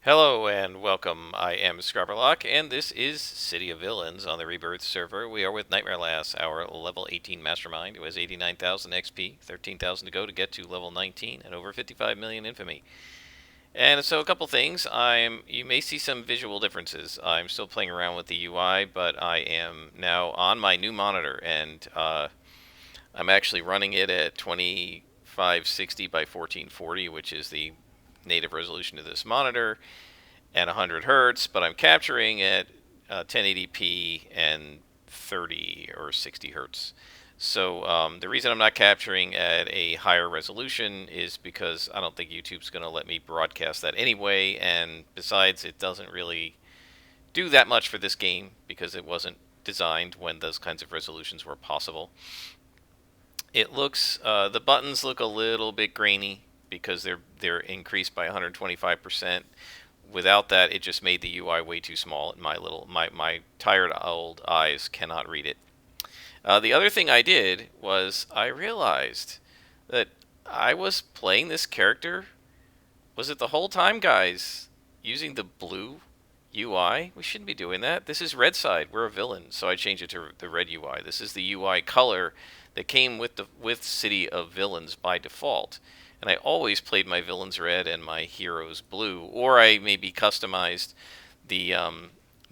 Hello and welcome. I am Scarberlock, and this is City of Villains on the Rebirth server. We are with Nightmare Lass, our level 18 Mastermind, who has 89,000 XP, 13,000 to go to get to level 19, and over 55 million infamy. And so a couple things. You may see some visual differences. I'm still playing around with the UI, but I am now on my new monitor, and I'm actually running it at 2560 by 1440, which is the native resolution of this monitor, and 100 hertz, but I'm capturing at 1080p and 30 or 60 hertz. So the reason I'm not capturing at a higher resolution is because I don't think YouTube's going to let me broadcast that anyway, and besides, it doesn't really do that much for this game because it wasn't designed when those kinds of resolutions were possible. The buttons look a little bit grainy because they're increased by 125%. Without that, it just made the UI way too small, and my tired old eyes cannot read it. The other thing I did was I realized that I was playing this character. Was it the whole time, guys, using the blue UI? We shouldn't be doing that. This is red side. We're a villain, so I changed it to the red UI. This is the UI color that came with City of Villains by default. And I always played my villains red and my heroes blue, or I maybe customized the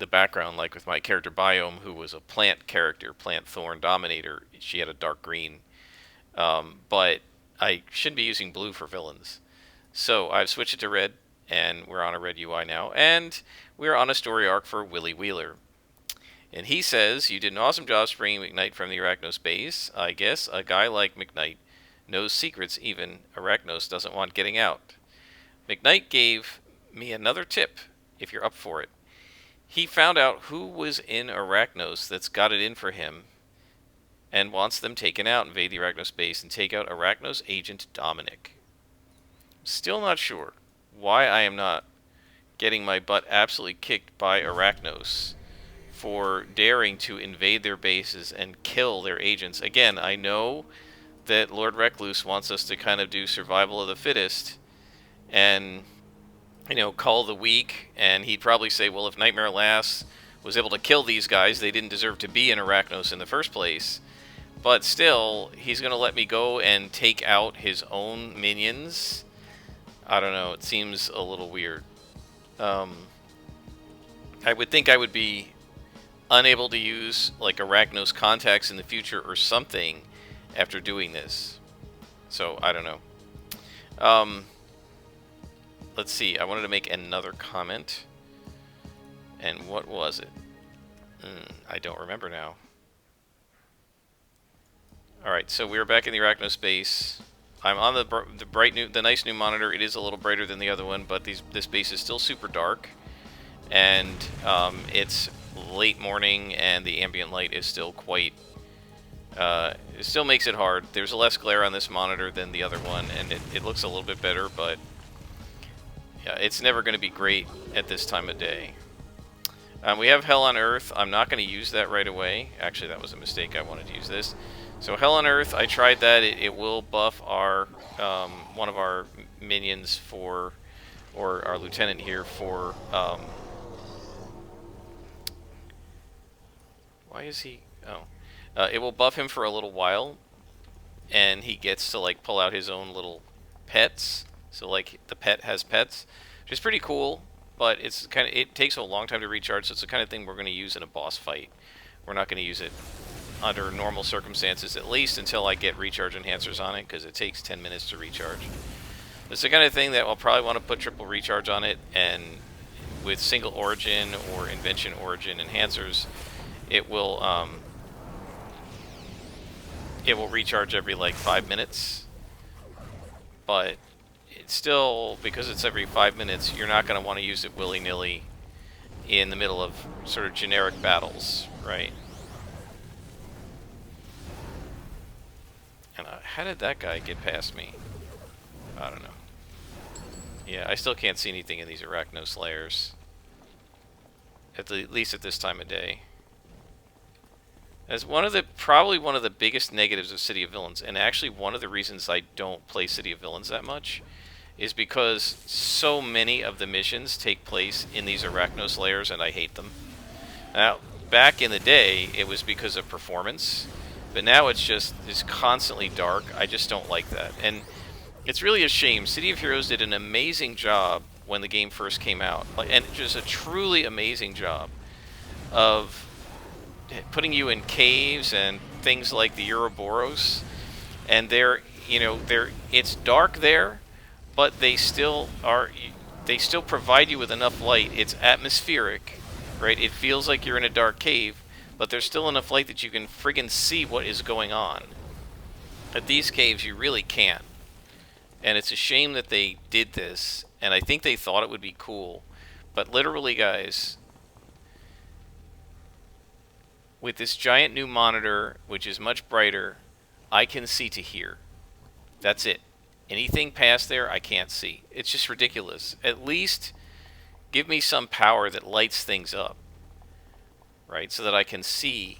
background, like with my character Biome, who was a plant character, plant thorn dominator. She had a dark green, but I shouldn't be using blue for villains. So I've switched it to red, and we're on a red UI now, and we're on a story arc for Willie Wheeler. And he says, "You did an awesome job springing McKnight from the Arachnos base. I guess a guy like McKnight knows secrets even Arachnos doesn't want getting out. McKnight gave me another tip, if you're up for it. He found out who was in Arachnos that's got it in for him and wants them taken out. Invade the Arachnos base and take out Arachnos agent Dominic." Still not sure why I am not getting my butt absolutely kicked by Arachnos for daring to invade their bases and kill their agents. Again, I know that Lord Recluse wants us to kind of do survival of the fittest and, call the weak, and he'd probably say, well, if Nightmare Lass was able to kill these guys, they didn't deserve to be in Arachnos in the first place. But still, he's going to let me go and take out his own minions. I don't know, it seems a little weird. I would think I would be unable to use like Arachnos contacts in the future or something after doing this. So I don't know. Let's see. I wanted to make another comment. And what was it? I don't remember now. Alright, so we're back in the Arachnos base. I'm on the nice new monitor. It is a little brighter than the other one, but this base is still super dark. And it's late morning, and the ambient light is still quite... it still makes it hard. There's less glare on this monitor than the other one, and it looks a little bit better, but yeah, it's never going to be great at this time of day. We have Hell on Earth. I'm not going to use that right away. Actually, that was a mistake. I wanted to use this. So Hell on Earth, I tried that. It will buff our one of our minions for, or our lieutenant here for... why is he... Oh. It will buff him for a little while, and he gets to like pull out his own little pets. So like the pet has pets, which is pretty cool. But it takes a long time to recharge. So it's the kind of thing we're going to use in a boss fight. We're not going to use it under normal circumstances, at least until I get recharge enhancers on it, because it takes 10 minutes to recharge. It's the kind of thing that I'll probably want to put triple recharge on it, and with single origin or invention origin enhancers, it will recharge every like 5 minutes. But it's still, because it's every 5 minutes, you're not going to want to use it willy-nilly in the middle of sort of generic battles, right? And how did that guy get past me? I don't know. Yeah, I still can't see anything in these Arachnos layers. At least at this time of day. As probably one of the biggest negatives of City of Villains, and actually one of the reasons I don't play City of Villains that much, is because so many of the missions take place in these Arachnos layers, and I hate them. Now, back in the day, it was because of performance, but now it's constantly dark. I just don't like that, and it's really a shame. City of Heroes did an amazing job when the game first came out, and just a truly amazing job of putting you in caves and things like the Ouroboros, and it's dark there, but they still provide you with enough light. It's atmospheric, right? It feels like you're in a dark cave, but there's still enough light that you can friggin' see what is going on. At these caves, you really can't. And it's a shame that they did this, and I think they thought it would be cool. But literally, guys, with this giant new monitor, which is much brighter, I can see to here. That's it. Anything past there, I can't see. It's just ridiculous. At least give me some power that lights things up, right? So that I can see,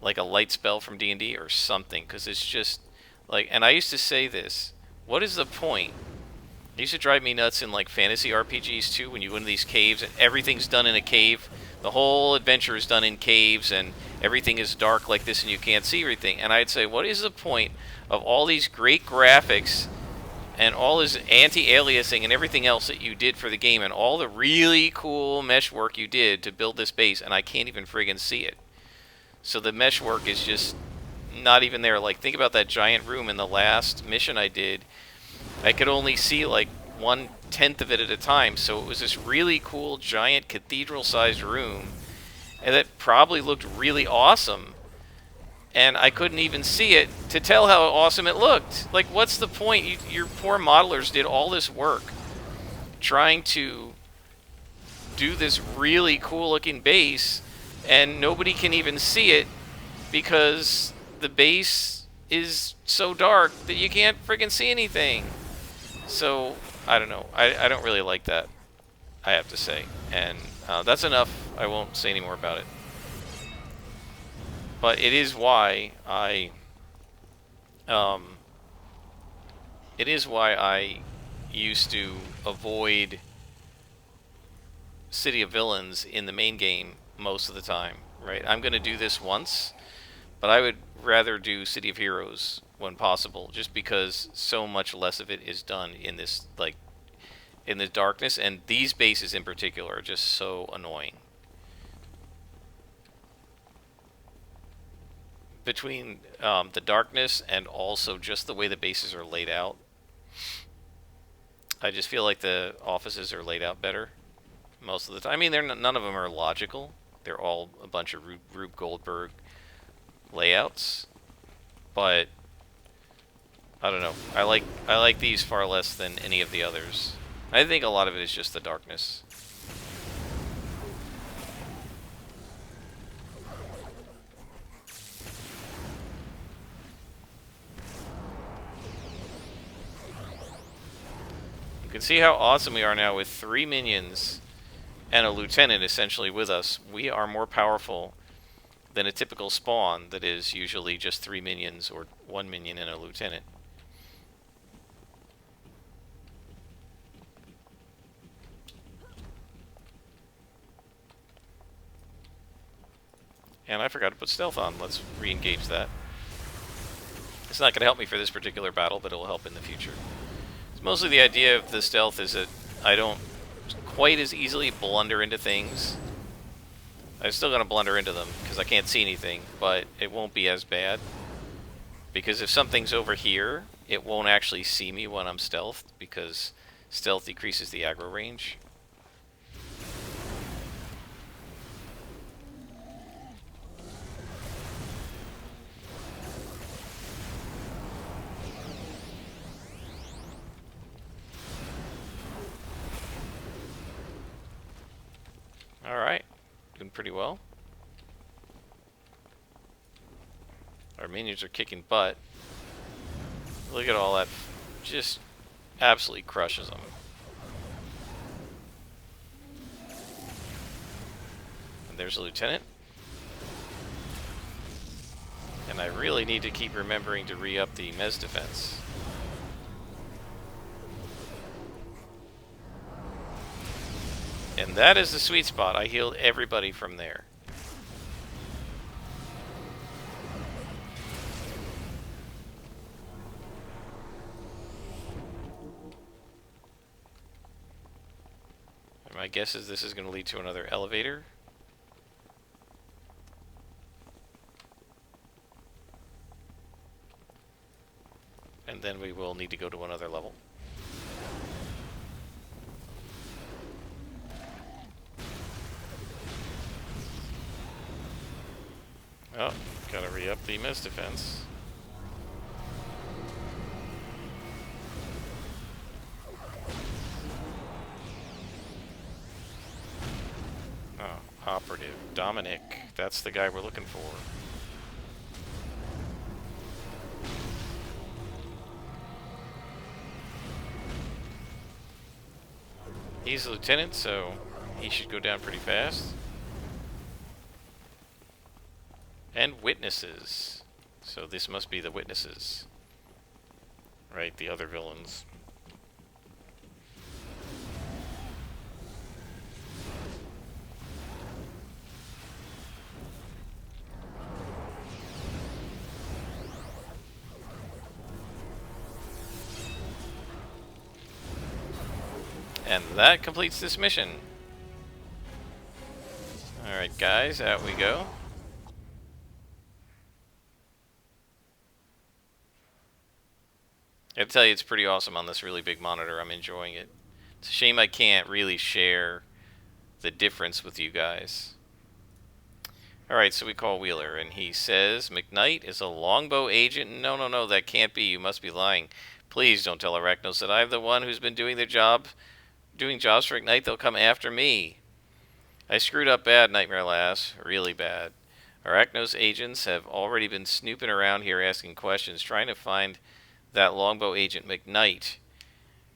like a light spell from D&D or something, because it's just, like, and I used to say this, what is the point? It used to drive me nuts in, like, fantasy RPGs, too, when you go into these caves, and everything's done in a cave. The whole adventure is done in caves, and everything is dark like this, and you can't see everything. And I'd say, what is the point of all these great graphics and all this anti-aliasing and everything else that you did for the game, and all the really cool mesh work you did to build this base, and I can't even friggin' see it? So the mesh work is just not even there. Like, think about that giant room in the last mission I did. I could only see like 1/10 of it at a time, so it was this really cool giant cathedral-sized room, and that probably looked really awesome, and I couldn't even see it to tell how awesome it looked. Like, what's the point? Your poor modelers did all this work trying to do this really cool-looking base, and nobody can even see it because the base is so dark that you can't friggin' see anything. So, I don't know. I don't really like that, I have to say. And that's enough. I won't say any more about it. But it is why I used to avoid City of Villains in the main game most of the time, right? I'm going to do this once, but I would rather do City of Heroes when possible, just because so much less of it is done in this, like, in the darkness, and these bases in particular are just so annoying. Between the darkness and also just the way the bases are laid out, I just feel like the offices are laid out better most of the time. I mean, none of them are logical. They're all a bunch of Rube Goldberg layouts, but I don't know. I like these far less than any of the others. I think a lot of it is just the darkness. You can see how awesome we are now with 3 minions and a lieutenant essentially with us. We are more powerful than a typical spawn that is usually just 3 minions or 1 minion and a lieutenant. And I forgot to put stealth on. Let's re-engage that. It's not going to help me for this particular battle, but it will help in the future. It's mostly the idea of the stealth is that I don't quite as easily blunder into things. I'm still going to blunder into them because I can't see anything, but it won't be as bad. Because if something's over here, it won't actually see me when I'm stealthed, because stealth decreases the aggro range. Alright, doing pretty well. Our minions are kicking butt. Look at all that. Just absolutely crushes them. And there's a lieutenant. And I really need to keep remembering to re-up the Mez defense. And that is the sweet spot. I healed everybody from there. And my guess is this is going to lead to another elevator. And then we will need to go to another level. Oh, gotta re-up the miss defense. Oh, Operative Dominic. That's the guy we're looking for. He's a lieutenant, so he should go down pretty fast. And witnesses. So this must be the witnesses. Right, the other villains. And that completes this mission. Alright guys, out we go. I have to tell you, it's pretty awesome on this really big monitor. I'm enjoying it. It's a shame I can't really share the difference with you guys. Alright, so we call Wheeler, and he says, McKnight is a longbow agent? No, no, no, that can't be. You must be lying. Please don't tell Arachnos that I'm the one who's been doing their job, doing jobs for McKnight. They'll come after me. I screwed up bad, Nightmare Lass. Really bad. Arachnos agents have already been snooping around here asking questions, trying to find that longbow agent McKnight.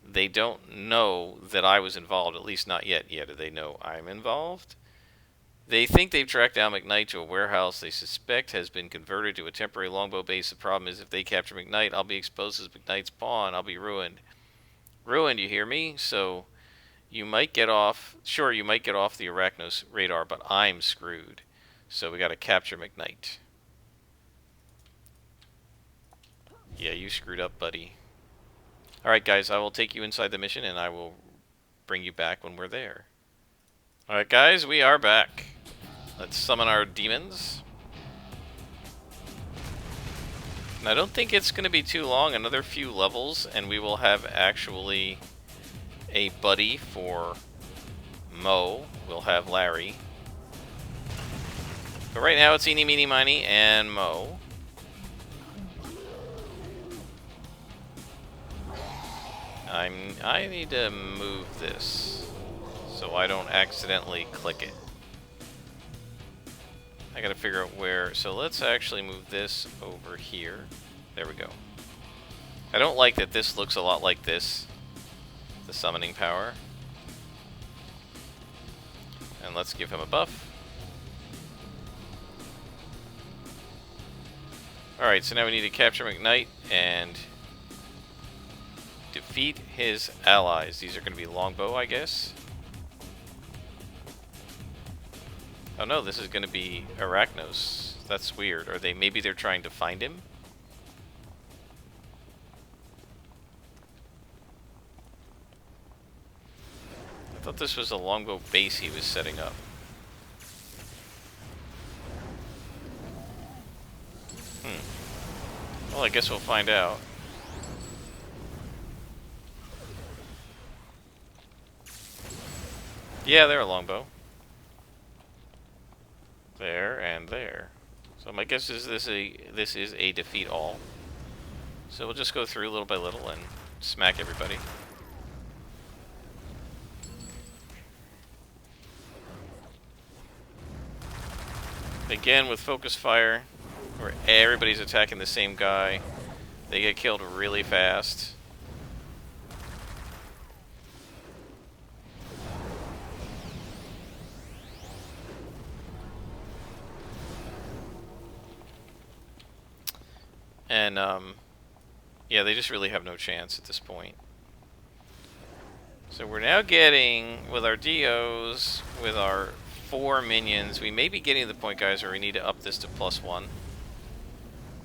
They don't know that I was involved, at least not yet. Yeah, do they know I'm involved? They think they've tracked down McKnight to a warehouse they suspect has been converted to a temporary longbow base. The problem is if they capture McKnight, I'll be exposed as McKnight's pawn. I'll be ruined. Ruined, you hear me? So you might get off, sure, you might get off the Arachnos radar, but I'm screwed. So we gotta capture McKnight. Yeah, you screwed up, buddy. Alright guys, I will take you inside the mission and I will bring you back when we're there. Alright guys, we are back. Let's summon our demons. And I don't think it's going to be too long, another few levels, and we will have actually a buddy for Mo. We'll have Larry. But right now it's Eeny, Meeny, Miny, and Mo. I need to move this so I don't accidentally click it. I gotta figure out where, so let's actually move this over here. There we go. I don't like that this looks a lot like this, the summoning power. And let's give him a buff. Alright, so now we need to capture McKnight and defeat his allies. These are going to be longbow, I guess. Oh no, this is going to be Arachnos. That's weird. Are they, maybe they're trying to find him? I thought this was a longbow base he was setting up. Well, I guess we'll find out. Yeah, they're a longbow. There and there. So my guess is this is a defeat all. So we'll just go through little by little and smack everybody. Again with focus fire, where everybody's attacking the same guy, they get killed really fast. And, yeah, they just really have no chance at this point. So we're now getting, with our DOs, with our 4 minions, we may be getting to the point, guys, where we need to up this to +1.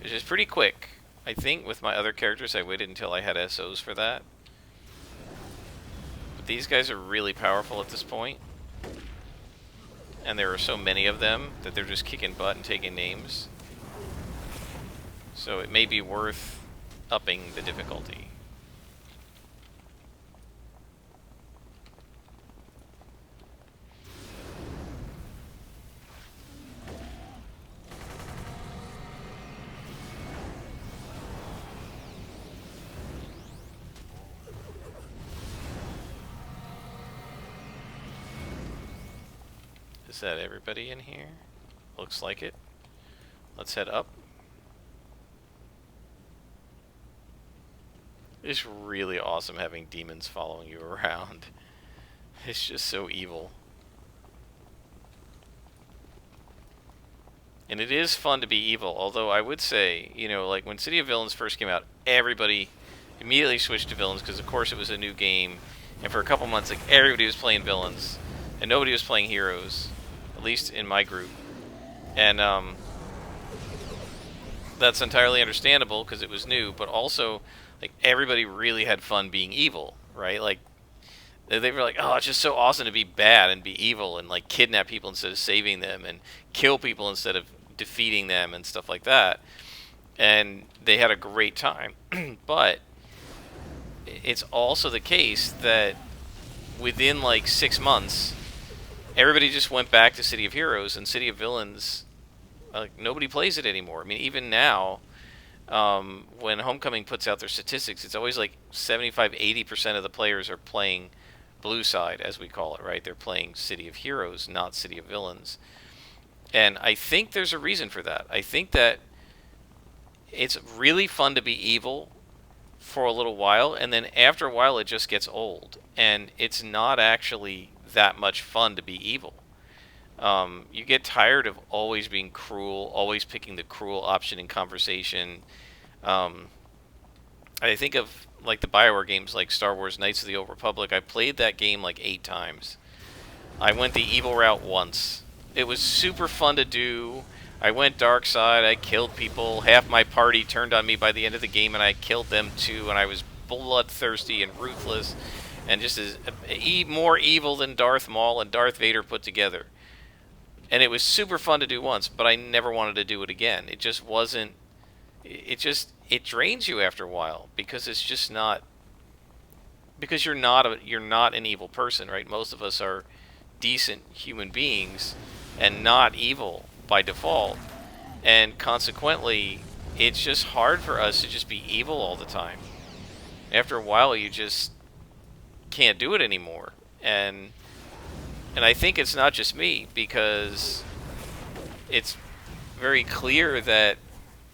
Which is pretty quick. I think with my other characters, I waited until I had SOs for that. But these guys are really powerful at this point. And there are so many of them that they're just kicking butt and taking names. So it may be worth upping the difficulty. Is that everybody in here? Looks like it. Let's head up. It's really awesome having demons following you around. It's just so evil. And it is fun to be evil, although I would say, you know, like when City of Villains first came out, everybody immediately switched to villains because of course it was a new game, and for a couple months like everybody was playing villains and nobody was playing heroes, at least in my group. And that's entirely understandable because it was new, but also like everybody really had fun being evil, right? Like they were like, oh, it's just so awesome to be bad and be evil and like kidnap people instead of saving them and kill people instead of defeating them and stuff like that. And they had a great time. But it's also the case that within like 6 months, everybody just went back to City of Heroes, and City of Villains, nobody plays it anymore. I mean, even now, when Homecoming puts out their statistics, it's always like 75-80% of the players are playing Blue Side, as we call it, right? They're playing City of Heroes, not City of Villains. And I think there's a reason for that. I think that it's really fun to be evil for a little while, and then after a while it just gets old. And it's not actually that much fun to be evil. You get tired of always being cruel, always picking the cruel option in conversation. I think of like the BioWare games like Star Wars Knights of the Old Republic. I played that game like 8 times. I went the evil route once. It was super fun to do. I went dark side, I killed people. Half my party turned on me by the end of the game and I killed them too, and I was bloodthirsty and ruthless and just as more evil than Darth Maul and Darth Vader put together. And it was super fun to do once, but I never wanted to do it again. It just wasn't... It drains you after a while because it's just not... Because you're not an evil person, right? Most of us are decent human beings and not evil by default. And consequently, it's just hard for us to just be evil all the time. After a while, you just can't do it anymore. And I think it's not just me, because it's very clear that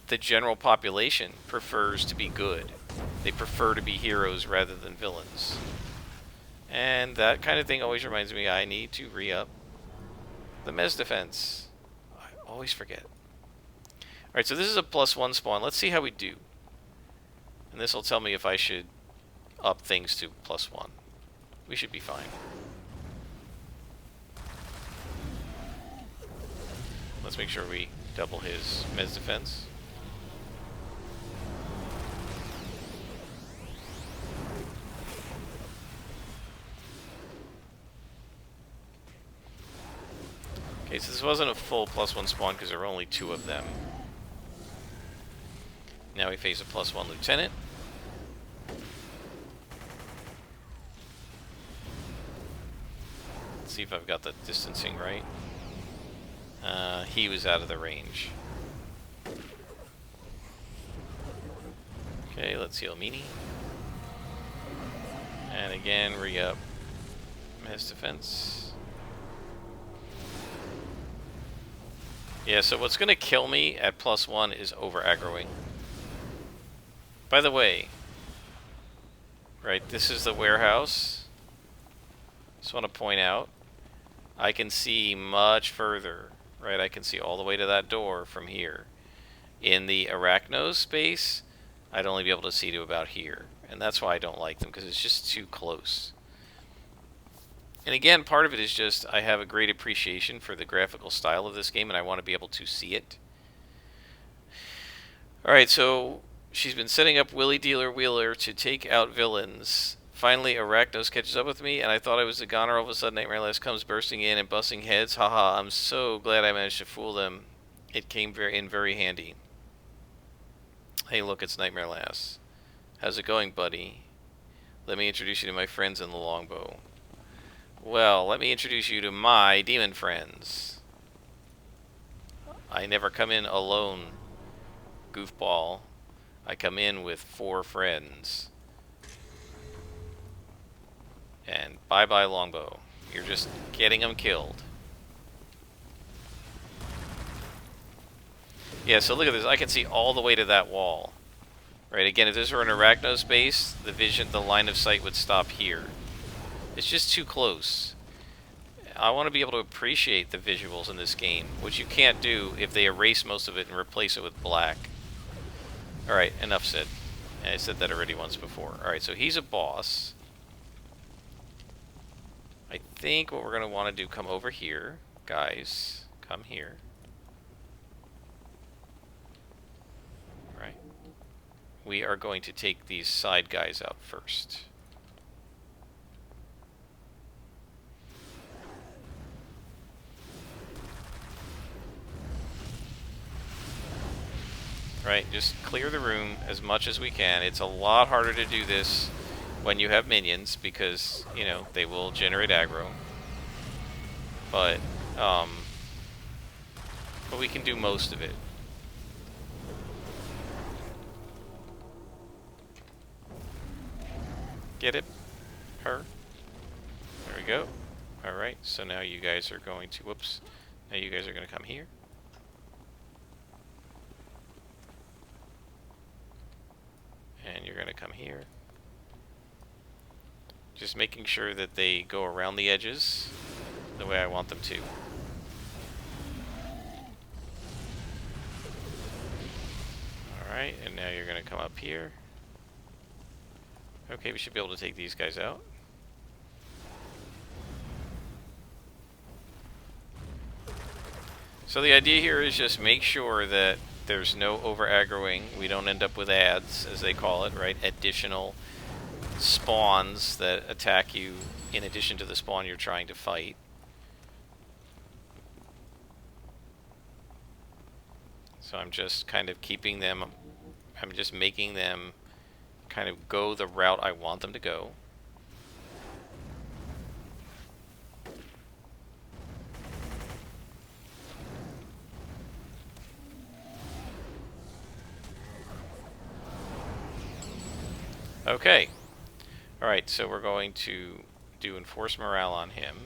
the general population prefers to be good. They prefer to be heroes rather than villains. And that kind of thing always reminds me I need to re-up the Mez defense. I always forget. Alright, so this is a +1 spawn. Let's see how we do. And this will tell me if I should up things to +1. We should be fine. Let's make sure we double his Mez defense. Okay, so this wasn't a full +1 spawn because there were only 2 of them. Now we face a +1 lieutenant. Let's see if I've got the distancing right. He was out of the range. Okay, let's heal Meanie. And again, re-up his defense. Yeah, so what's going to kill me at +1 is over-aggroing. By the way, right, this is the warehouse. Just want to point out, I can see much further, right? I can see all the way to that door from here. In the Arachnos space, I'd only be able to see to about here. And that's why I don't like them, because it's just too close. And again, part of it is just I have a great appreciation for the graphical style of this game, and I want to be able to see it. Alright, so she's been setting up Willy Dealer Wheeler to take out villains. Finally, Arachnos catches up with me, and I thought I was a goner. All of a sudden, Nightmare Lass comes bursting in and busting heads. Haha, I'm so glad I managed to fool them. It came very handy. Hey, look, it's Nightmare Lass. How's it going, buddy? Let me introduce you to my friends in the longbow. Well, let me introduce you to my demon friends. I never come in alone, goofball. I come in with 4 friends. And bye-bye longbow. You're just getting them killed. Yeah, so look at this. I can see all the way to that wall. Right, again, if this were an Arachnos base, the line of sight would stop here. It's just too close. I want to be able to appreciate the visuals in this game, which you can't do if they erase most of it and replace it with black. Alright, enough said. I said that already once before. Alright, so he's a boss. I think what we're going to want to do, come over here. Guys, come here. Right. We are going to take these side guys out first. Right, just clear the room as much as we can. It's a lot harder to do this when you have minions because, you know, they will generate aggro. But we can do most of it. Get it? Her? There we go. Alright, so now you guys are going to, whoops. Now you guys are going to come here. And you're going to come here. Just making sure that they go around the edges the way I want them to. Alright, and now you're going to come up here. Okay, we should be able to take these guys out. So the idea here is just make sure that there's no over-aggroing. We don't end up with ads, as they call it, right? Additional spawns that attack you in addition to the spawn you're trying to fight. So I'm just kind of keeping them, I'm just making them kind of go the route I want them to go. Okay. Alright, so we're going to do Enforce Morale on him.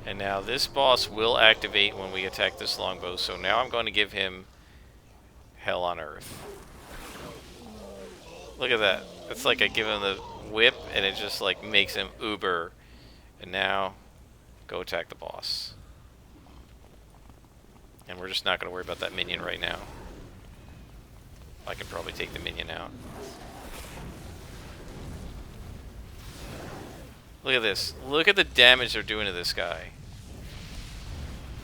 And now this boss will activate when we attack this longbow, so now I'm going to give him Hell on Earth. Look at that. It's like I give him the whip and it just like makes him uber. And now, go attack the boss. And we're just not going to worry about that minion right now. I can probably take the minion out. Look at this. Look at the damage they're doing to this guy.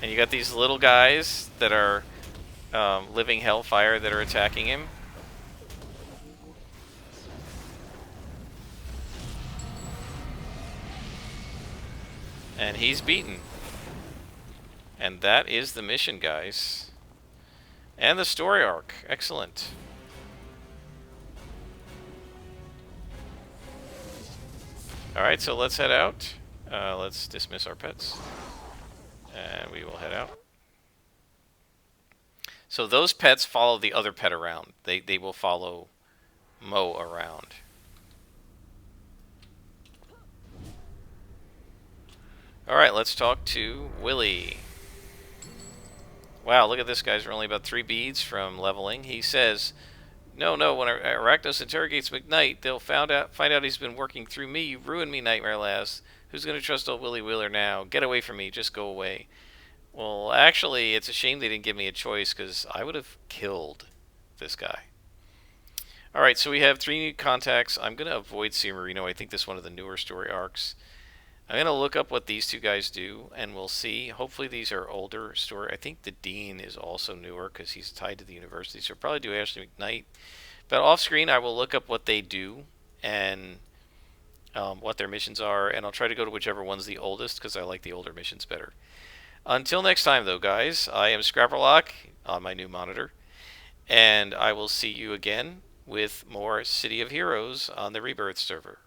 And you got these little guys that are living hellfire that are attacking him. And he's beaten. And that is the mission, guys. And the story arc. Excellent. Alright, so let's head out. Let's dismiss our pets. And we will head out. So those pets follow the other pet around. They will follow Mo around. Alright, let's talk to Willy. Wow, look at this, guys. We're only about 3 beads from leveling. He says, no, when Arachnos interrogates McKnight, they'll find out he's been working through me. You ruined me, Nightmare Lass. Who's going to trust old Willy Wheeler now? Get away from me. Just go away. Well, actually, it's a shame they didn't give me a choice, because I would have killed this guy. Alright, so we have 3 new contacts. I'm going to avoid San Marino. I think this is one of the newer story arcs. I'm gonna look up what these two guys do, and we'll see. Hopefully, these are older story. I think the dean is also newer because he's tied to the university, so we'll probably do Ashley McKnight. But off screen, I will look up what they do and what their missions are, and I'll try to go to whichever one's the oldest because I like the older missions better. Until next time, though, guys, I am Scrapperlock on my new monitor, and I will see you again with more City of Heroes on the Rebirth server.